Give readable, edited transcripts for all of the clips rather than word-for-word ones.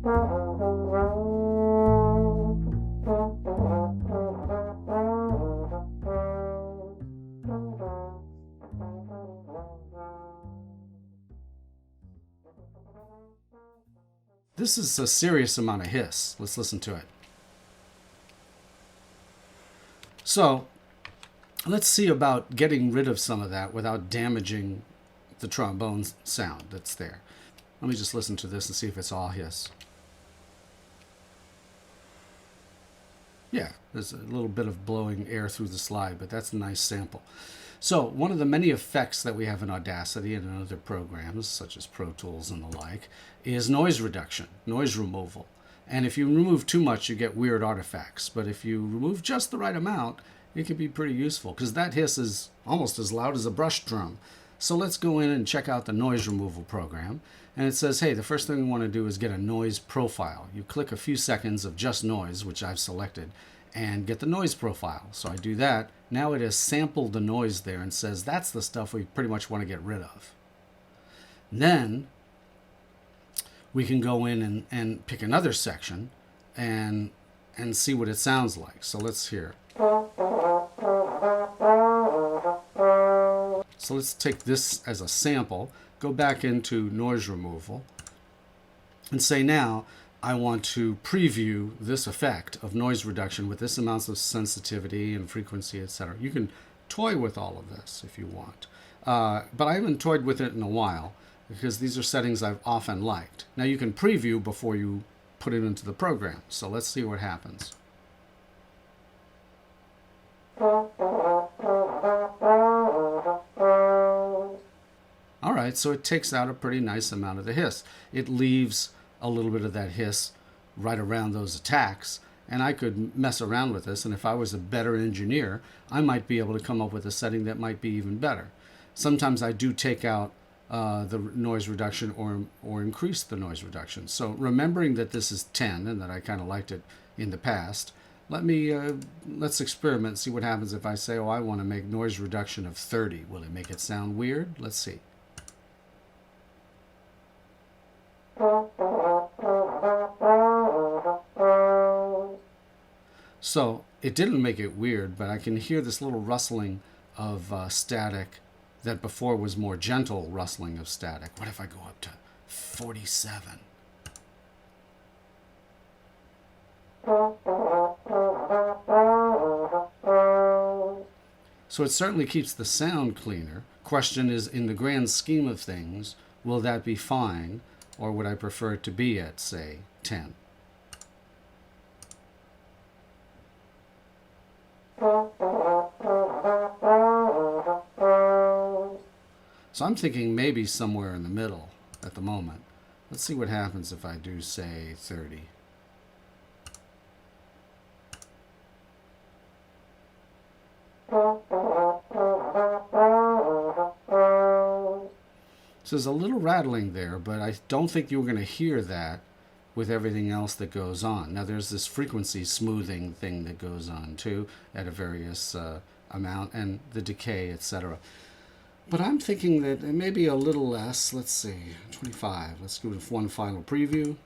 This is a serious amount of hiss. Let's listen to it. So let's see about getting rid of some of that without damaging the trombone sound that's there. Let me just listen to this and see if it's all hiss. Yeah, there's a little bit of blowing air through the slide, but that's a nice sample. So one of the many effects that we have in Audacity and in other programs, such as Pro Tools and the like, is noise reduction, noise removal. And if you remove too much, you get weird artifacts. But if you remove just the right amount, it can be pretty useful, because that hiss is almost as loud as a brush drum. So let's go in and check out the noise removal program. And it says, hey, the first thing we want to do is get a noise profile. You click a few seconds of just noise, which I've selected, and get the noise profile. So I do that. Now it has sampled the noise there and says that's the stuff we pretty much want to get rid of. Then we can go in and pick another section and see what it sounds like. So let's hear. So let's take this as a sample, go back into noise removal, and say now I want to preview this effect of noise reduction with this amounts of sensitivity and frequency, etc. You can toy with all of this if you want. But I haven't toyed with it in a while because these are settings I've often liked. Now you can preview before you put it into the program. So let's see what happens. All right, so it takes out a pretty nice amount of the hiss. It leaves a little bit of that hiss right around those attacks, and I could mess around with this, and if I was a better engineer, I might be able to come up with a setting that might be even better. Sometimes I do take out the noise reduction or increase the noise reduction. So remembering that this is 10 and that I kind of liked it in the past, let's experiment and see what happens if I say, oh, I want to make noise reduction of 30. Will it make it sound weird? Let's see. So it didn't make it weird, but I can hear this little rustling of static that before was more gentle rustling of static. What if I go up to 47? So it certainly keeps the sound cleaner. Question is, in the grand scheme of things, will that be fine, or would I prefer it to be at, say, 10? So I'm thinking maybe somewhere in the middle at the moment. Let's see what happens if I do, say, 30. So there's a little rattling there, but I don't think you're going to hear that with everything else that goes on. Now there's this frequency smoothing thing that goes on too at a various amount, and the decay, etc. But I'm thinking that it may be a little less. Let's see, 25. Let's go with one final preview.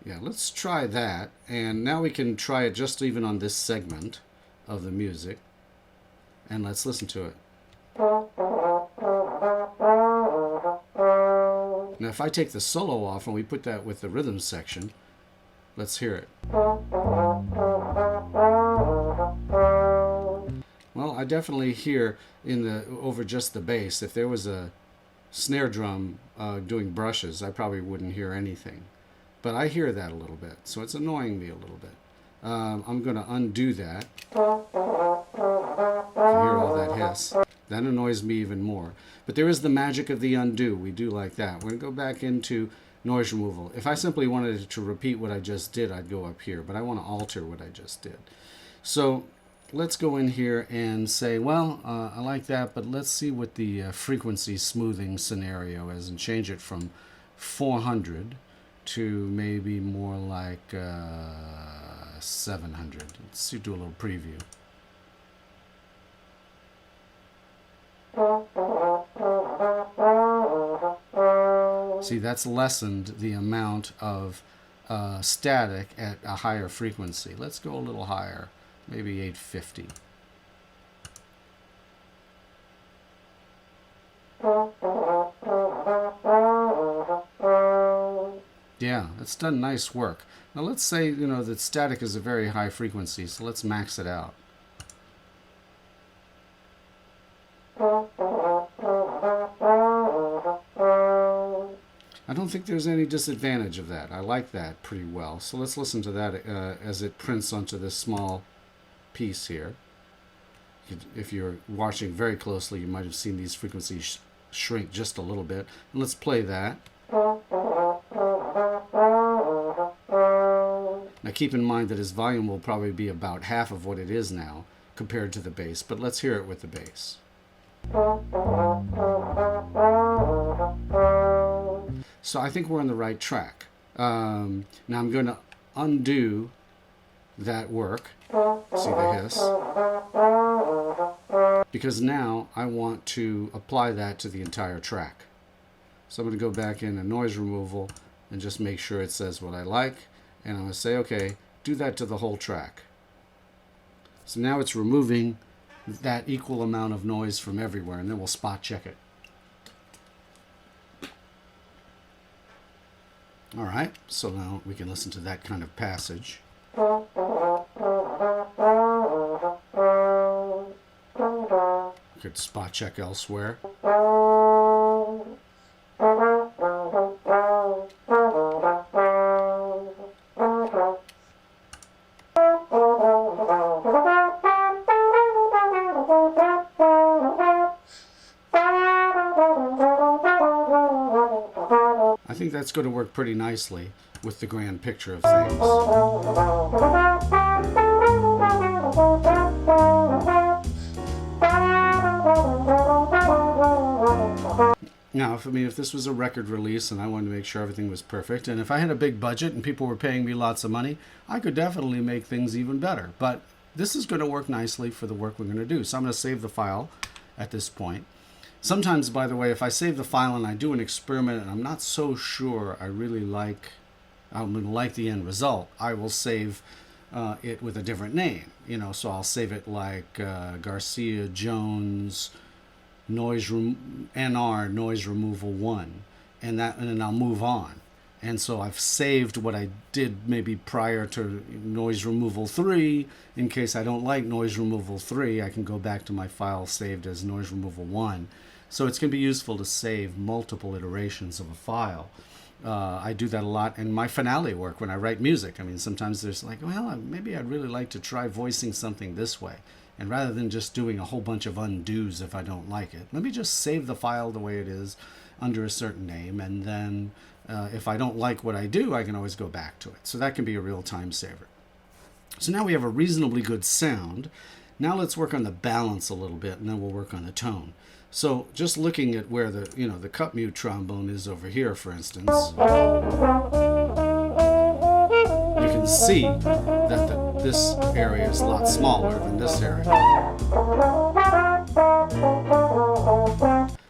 Yeah, let's try that. And now we can try it just even on this segment of the music. And let's listen to it. Now if I take the solo off and we put that with the rhythm section, let's hear it. Well, I definitely hear over just the bass. If there was a snare drum doing brushes, I probably wouldn't hear anything. But I hear that a little bit, so it's annoying me a little bit. I'm going to undo that. You hear all that hiss. That annoys me even more. But there is the magic of the undo. We do like that. We're going to go back into noise removal. If I simply wanted to repeat what I just did, I'd go up here. But I want to alter what I just did. So let's go in here and say, well, I like that, but let's see what the frequency smoothing scenario is and change it from 400 to maybe more like 700. Let's do a little preview. See, that's lessened the amount of static at a higher frequency. Let's go a little higher, maybe 850. Yeah, it's done nice work. Now let's say, you know, that static is a very high frequency, so let's max it out. I don't think there's any disadvantage of that. I like that pretty well. So let's listen to that as it prints onto this small piece here. If you're watching very closely, you might have seen these frequencies shrink just a little bit. And let's play that. Now keep in mind that his volume will probably be about half of what it is now compared to the bass, but let's hear it with the bass. So I think we're on the right track. Now I'm going to undo that work. See the hiss? Because now I want to apply that to the entire track. So I'm going to go back in noise removal and just make sure it says what I like. And I'm going to say, okay, do that to the whole track. So now it's removing that equal amount of noise from everywhere, and then we'll spot check it. All right, so now we can listen to that kind of passage. We could spot check elsewhere. I think that's going to work pretty nicely with the grand picture of things. Now, if this was a record release and I wanted to make sure everything was perfect, and if I had a big budget and people were paying me lots of money, I could definitely make things even better. But this is going to work nicely for the work we're going to do. So I'm going to save the file at this point. Sometimes, by the way, if I save the file and I do an experiment and I'm not so sure I'm going to like the end result, I will save it with a different name. So I'll save it like García Jones NR noise removal 1, and then I'll move on. And so I've saved what I did maybe prior to noise removal 3. In case I don't like noise removal 3, I can go back to my file saved as noise removal 1. So it's going to be useful to save multiple iterations of a file. I do that a lot in my finale work when I write music. Sometimes there's like, well, maybe I'd really like to try voicing something this way. And rather than just doing a whole bunch of undos if I don't like it, let me just save the file the way it is under a certain name. And then if I don't like what I do, I can always go back to it. So that can be a real time saver. So now we have a reasonably good sound. Now let's work on the balance a little bit, and then we'll work on the tone. So just looking at where the cut mute trombone is over here, for instance, you can see that this area is a lot smaller than this area.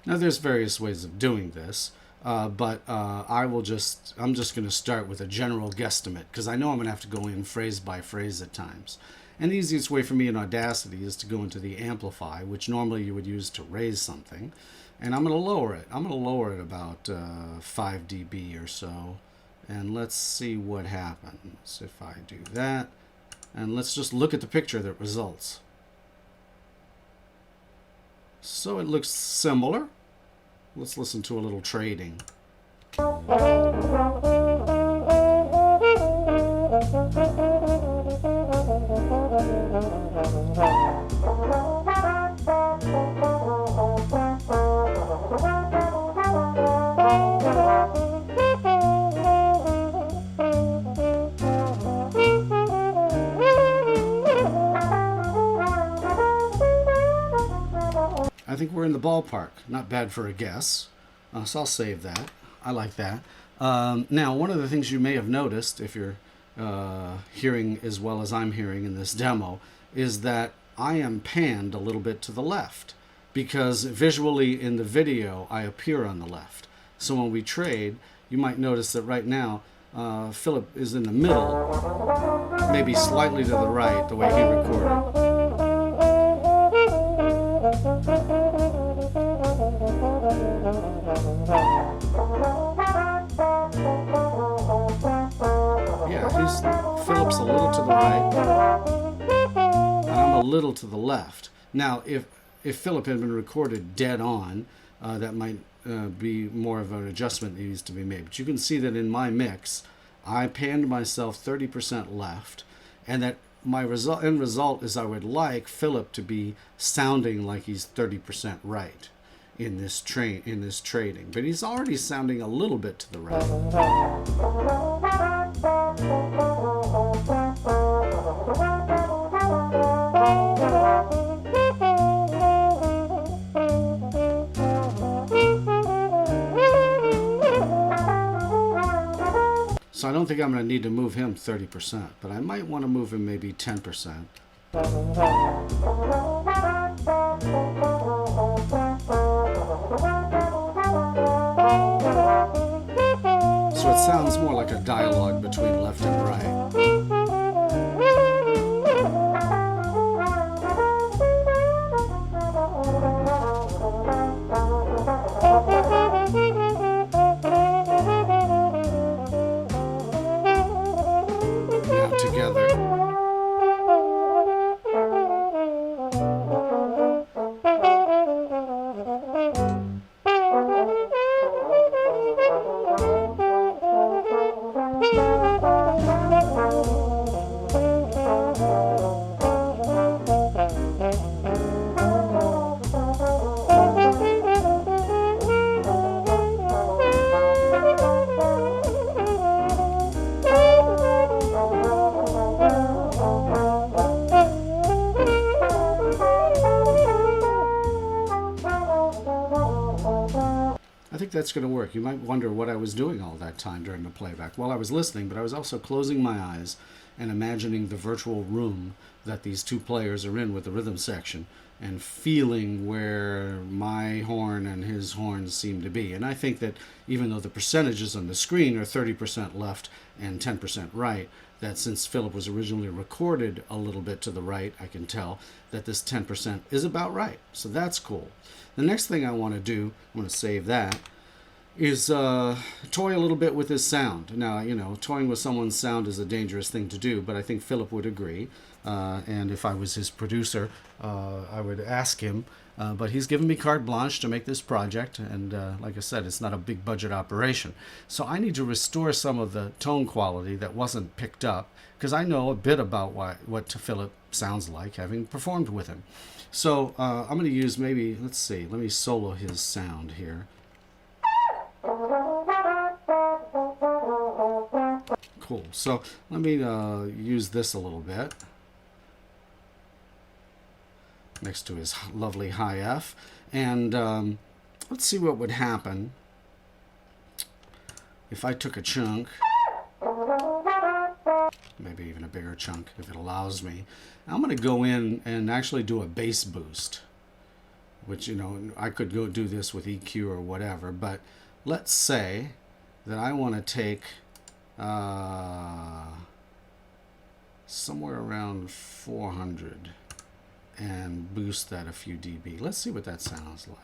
Now there's various ways of doing this, but I'm just going to start with a general guesstimate because I know I'm going to have to go in phrase by phrase at times. And the easiest way for me in Audacity is to go into the amplify, which normally you would use to raise something. And I'm going to lower it. I'm going to lower it about 5 dB or so. And let's see what happens if I do that. And let's just look at the picture that results. So it looks similar. Let's listen to a little trading. I think we're in the ballpark. Not bad for a guess. So I'll save that. I like that. Now, one of the things you may have noticed, if you're hearing as well as I'm hearing in this demo, is that I am panned a little bit to the left because visually in the video I appear on the left. So when we trade, you might notice that right now, Philip is in the middle, maybe slightly to the right, the way he recorded. Yeah, Philip's a little to the right, and I'm a little to the left. Now, if Philip had been recorded dead on, that might be more of an adjustment that needs to be made. But you can see that in my mix, I panned myself 30% left, and that my end result is I would like Philip to be sounding like he's 30% right in this trading, but he's already sounding a little bit to the right. So I don't think I'm going to need to move him 30%, but I might want to move him maybe 10%. So it sounds more like a dialogue between left and right. Now together. I think that's going to work. You might wonder what I was doing all that time during the playback. Well, I was listening, but I was also closing my eyes and imagining the virtual room that these two players are in with the rhythm section and feeling where my horn and his horns seem to be. And I think that even though the percentages on the screen are 30% left and 10% right, that since Philip was originally recorded a little bit to the right, I can tell that this 10% is about right. So that's cool. The next thing I want to do, I'm going to save that, is toy a little bit with his sound. Now, you know, toying with someone's sound is a dangerous thing to do, but I think Philip would agree. And if I was his producer, I would ask him. But he's given me carte blanche to make this project, and like I said, it's not a big budget operation. So I need to restore some of the tone quality that wasn't picked up, because I know a bit about what Philip sounds like, having performed with him. So I'm going to use maybe, let's see, let me solo his sound here. Cool. So let me use this a little bit next to his lovely high F. And let's see what would happen if I took a chunk, maybe even a bigger chunk if it allows me. I'm going to go in and actually do a bass boost, which, you know, I could go do this with EQ or whatever, but let's say that I want to take somewhere around 400 and boost that a few dB. Let's see what that sounds like.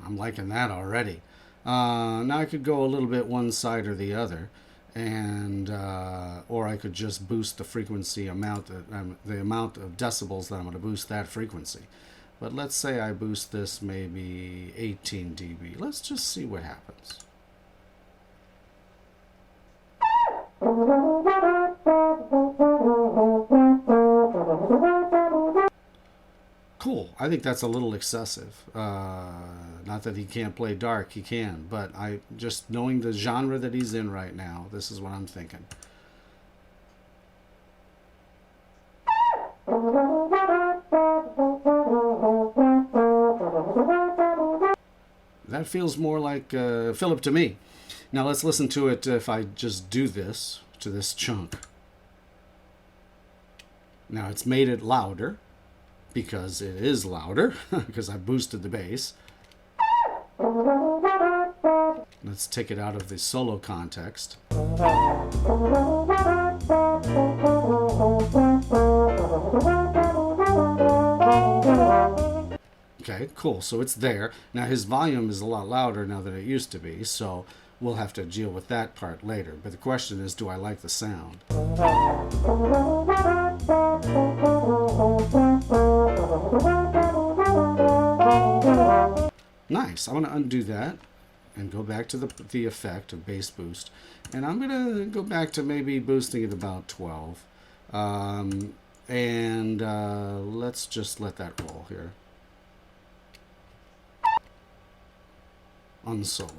I'm liking that already. Now I could go a little bit one side or the other, and or I could just boost the frequency amount, the amount of decibels that I'm going to boost that frequency. But let's say I boost this maybe 18 dB. Let's just see what happens. Cool. I think that's a little excessive. Not that he can't play dark, he can, but I just knowing the genre that he's in right now, this is what I'm thinking. That feels more like Philip to me. Now let's listen to it if I just do this to this chunk. Now it's made it louder because it is louder because I boosted the bass. Let's take it out of the solo context. Okay, cool. So it's there. Now his volume is a lot louder now than it used to be, so we'll have to deal with that part later. But the question is, do I like the sound? Nice. I'm going to undo that and go back to the effect of bass boost. And I'm going to go back to maybe boosting it about 12. Let's just let that roll here. On the solo.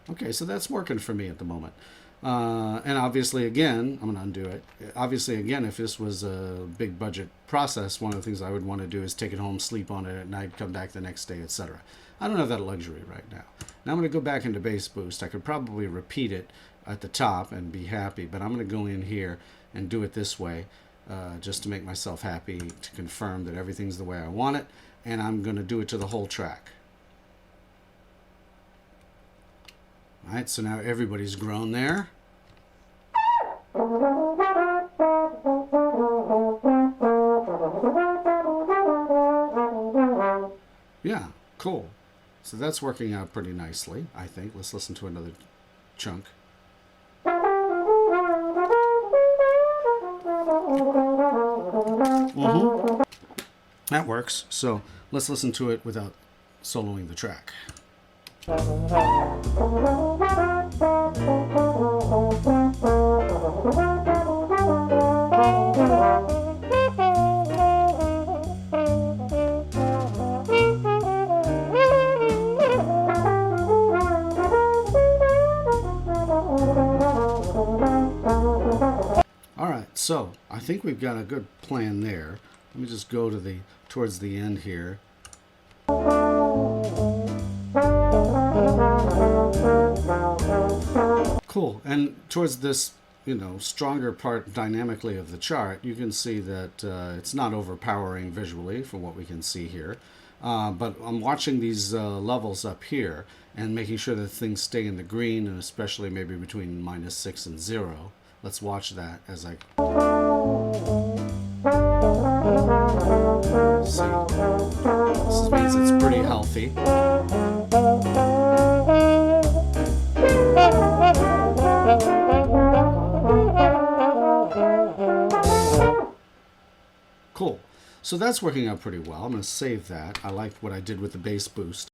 Okay, so that's working for me at the moment. And obviously, again, I'm going to undo it. Obviously, again, if this was a big budget process, one of the things I would want to do is take it home, sleep on it at night, come back the next day, etc. I don't have that luxury right now. Now I'm going to go back into bass boost. I could probably repeat it at the top and be happy, but I'm going to go in here and do it this way just to make myself happy, to confirm that everything's the way I want it, and I'm going to do it to the whole track. All right, so now everybody's grown there. Yeah, cool. So that's working out pretty nicely, I think. Let's listen to another chunk. That works. So let's listen to it without soloing the track. All right, so I think we've got a good plan there. Let me just go to towards the end here. Cool. And towards this, stronger part dynamically of the chart, you can see that it's not overpowering visually from what we can see here. But I'm watching these levels up here and making sure that things stay in the green, and especially maybe between -6 and 0. Let's watch that as I see. This means it's pretty healthy. Cool. So that's working out pretty well. I'm going to save that. I like what I did with the bass boost.